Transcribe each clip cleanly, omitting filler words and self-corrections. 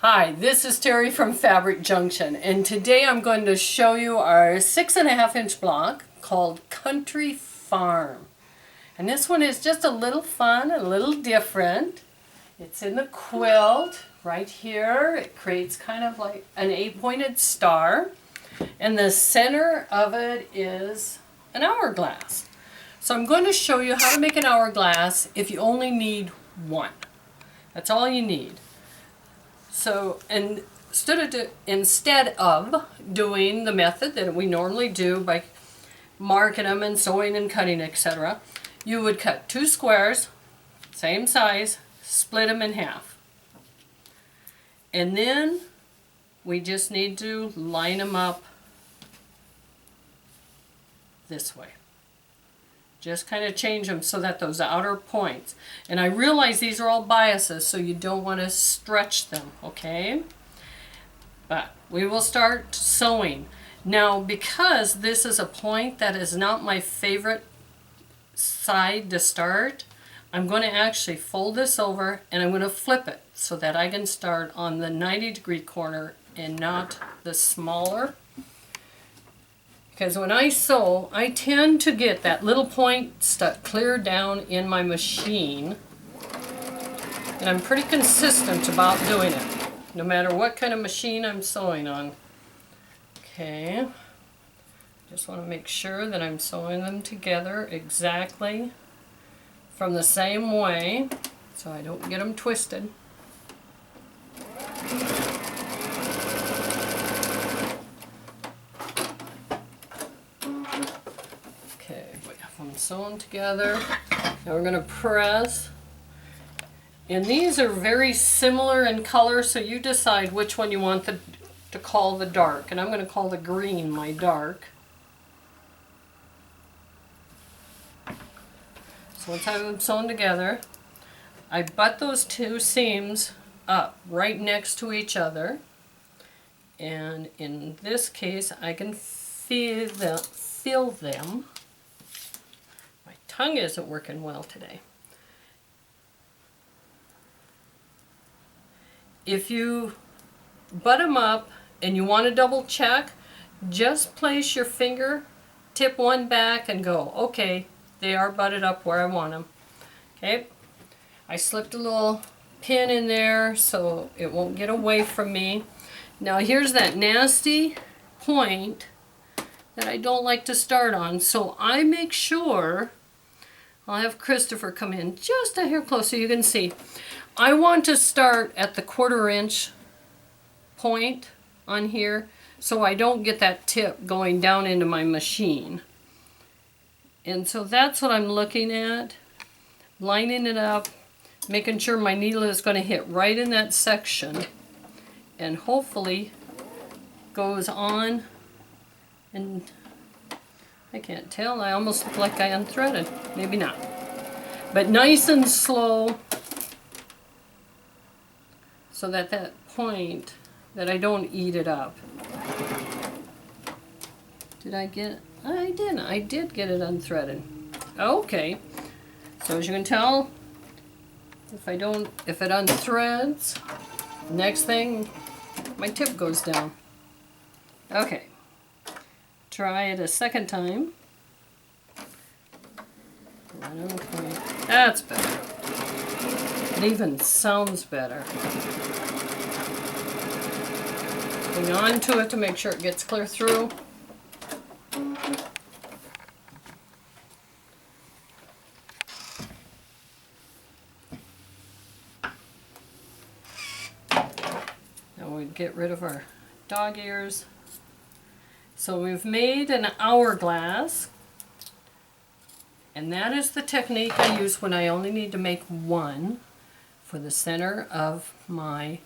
Hi, this is Terry from Fabric Junction, and today I'm going to show you our 6.5-inch block called Country Farm. And this one is just a little fun, a little different. It's in the quilt right here. It creates kind of like an 8-pointed star, and the center of it is an hourglass. So I'm going to show you how to make an hourglass if you only need one. That's all you need. So instead of doing the method that we normally do by marking them and sewing and cutting, etc., you would cut 2 squares, same size, split them in half. And then we just need to line them up this way. Just kind of change them so that those outer points, and I realize these are all biases, so you don't want to stretch them, okay? But we will start sewing. Now, because this is a point that is not my favorite side to start, I'm going to actually fold this over and I'm going to flip it so that I can start on the 90-degree corner and not the smaller. Because when I sew, I tend to get that little point stuck clear down in my machine. And I'm pretty consistent about doing it, no matter what kind of machine I'm sewing on. Okay, just want to make sure that I'm sewing them together exactly from the same way, so I don't get them twisted. Them sewn together. Now we're going to press, and these are very similar in color, so you decide which one you want to call the dark, and I'm going to call the green my dark. So once I have them sewn together, I butt those 2 seams up right next to each other, and in this case I can feel them. Tongue isn't working well today. If you butt them up and you want to double check, just place your finger, tip one back and go, okay, they are butted up where I want them. Okay, I slipped a little pin in there so it won't get away from me. Now here's that nasty point that I don't like to start on, so I make sure, I'll have Christopher come in just a hair closer so you can see. I want to start at the 1/4 inch point on here so I don't get that tip going down into my machine. And so that's what I'm looking at, lining it up, making sure my needle is going to hit right in that section and hopefully goes on. And I can't tell, I almost look like I unthreaded. Maybe not. But nice and slow so that that point, that I don't eat it up. Did I get it? I didn't. I did get it unthreaded. Okay. So as you can tell, if it unthreads, next thing, my tip goes down. Okay. Try it a second time. That's better. It even sounds better. Hang on to it to make sure it gets clear through. Now we get rid of our dog ears. So we've made an hourglass, and that is the technique I use when I only need to make one for the center of my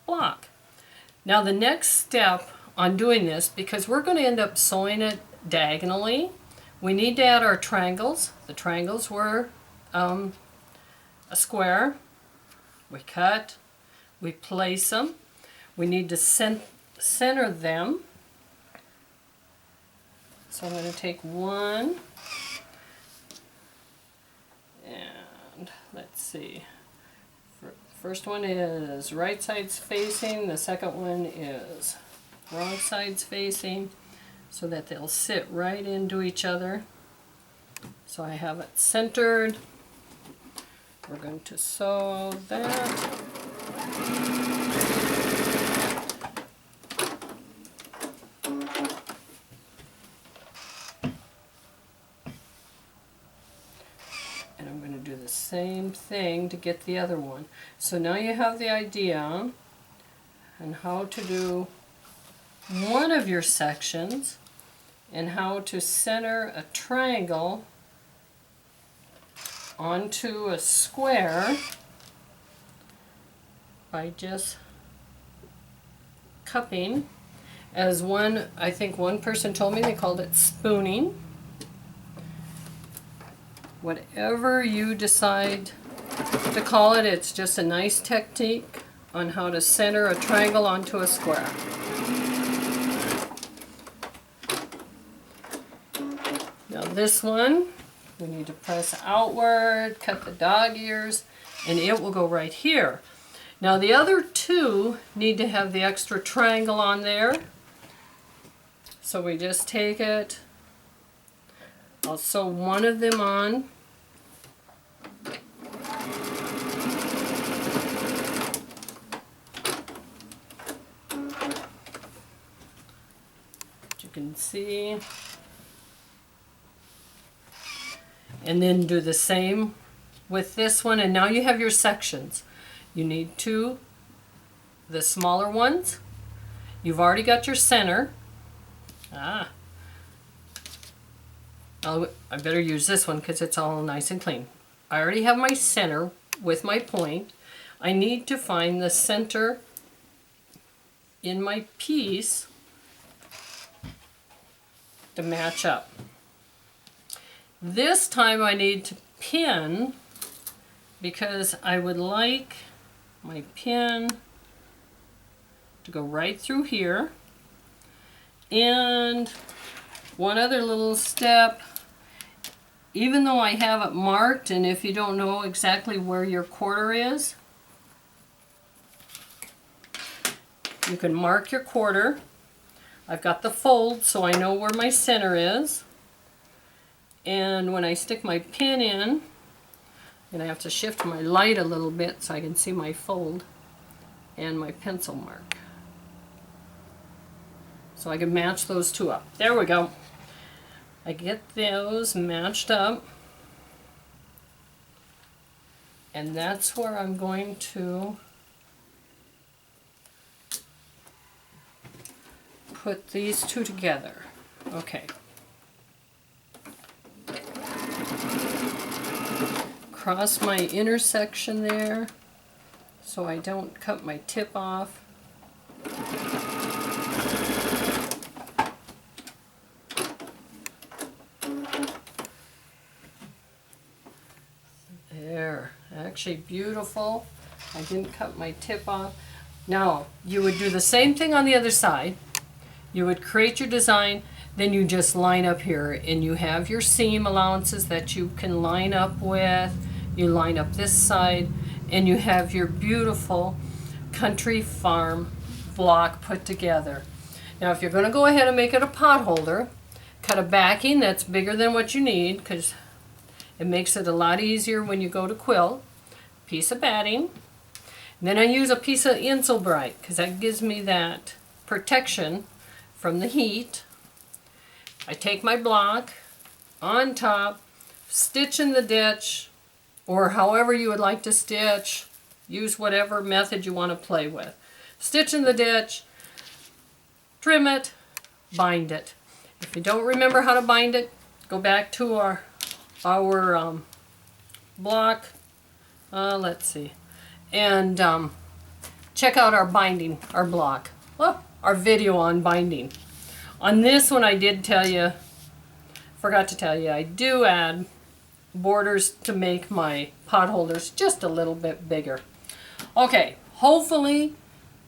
block. Now the next step on doing this, because we're going to end up sewing it diagonally, we need to add our triangles. The triangles were a square. We cut, we place them, we need to center them. So I'm going to take one, and let's see, first one is right sides facing, the second one is wrong sides facing, so that they'll sit right into each other. So I have it centered. We're going to sew that. And I'm going to do the same thing to get the other one. So now you have the idea on how to do one of your sections and how to center a triangle onto a square by just cupping. As one, I think one person told me, they called it spooning. Whatever you decide to call it, it's just a nice technique on how to center a triangle onto a square. Now this one, we need to press outward, cut the dog ears, and it will go right here. Now the other two need to have the extra triangle on there. So we just take it, I'll sew one of them on. You can see. And then do the same with this one, and now you have your sections. You need two, the smaller ones. You've already got your center. I better use this one because it's all nice and clean. I already have my center with my point. I need to find the center in my piece to match up. This time I need to pin because I would like my pin to go right through here. And one other little step, even though I have it marked, and if you don't know exactly where your quarter is, you can mark your quarter. I've got the fold so I know where my center is. And when I stick my pin in, I'm going to have to shift my light a little bit so I can see my fold and my pencil mark. So I can match those two up. There we go. I get those matched up. And that's where I'm going to put these two together. Okay. Cross my intersection there so I don't cut my tip off. There, actually beautiful. I didn't cut my tip off. Now, you would do the same thing on the other side. You would create your design, then you just line up here and you have your seam allowances that you can line up with. You line up this side and you have your beautiful country farm block put together. Now if you're going to go ahead and make it a pot holder, cut a backing that's bigger than what you need because it makes it a lot easier when you go to quilt. Piece of batting. And then I use a piece of Insulbrite because that gives me that protection from the heat. I take my block on top, stitch in the ditch, or however you would like to stitch. Use whatever method you want to play with. Stitch in the ditch, trim it, bind it. If you don't remember how to bind it, go back to our block. Let's see. And check out our binding, our block. Oh, our video on binding. On this one I did tell you, forgot to tell you, I do add borders to make my pot holders just a little bit bigger. Okay, hopefully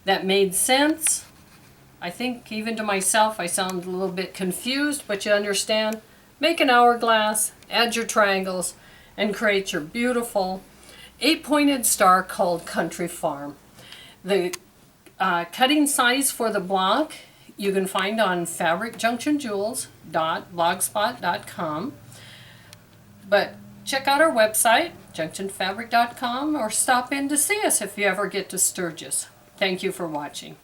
that made sense. I think even to myself I sound a little bit confused, but you understand. Make an hourglass, add your triangles, and create your beautiful 8-pointed star called Country Farm. The cutting size for the block you can find on fabricjunctionjewels.blogspot.com. But check out our website, junctionfabric.com, or stop in to see us if you ever get to Sturgis. Thank you for watching.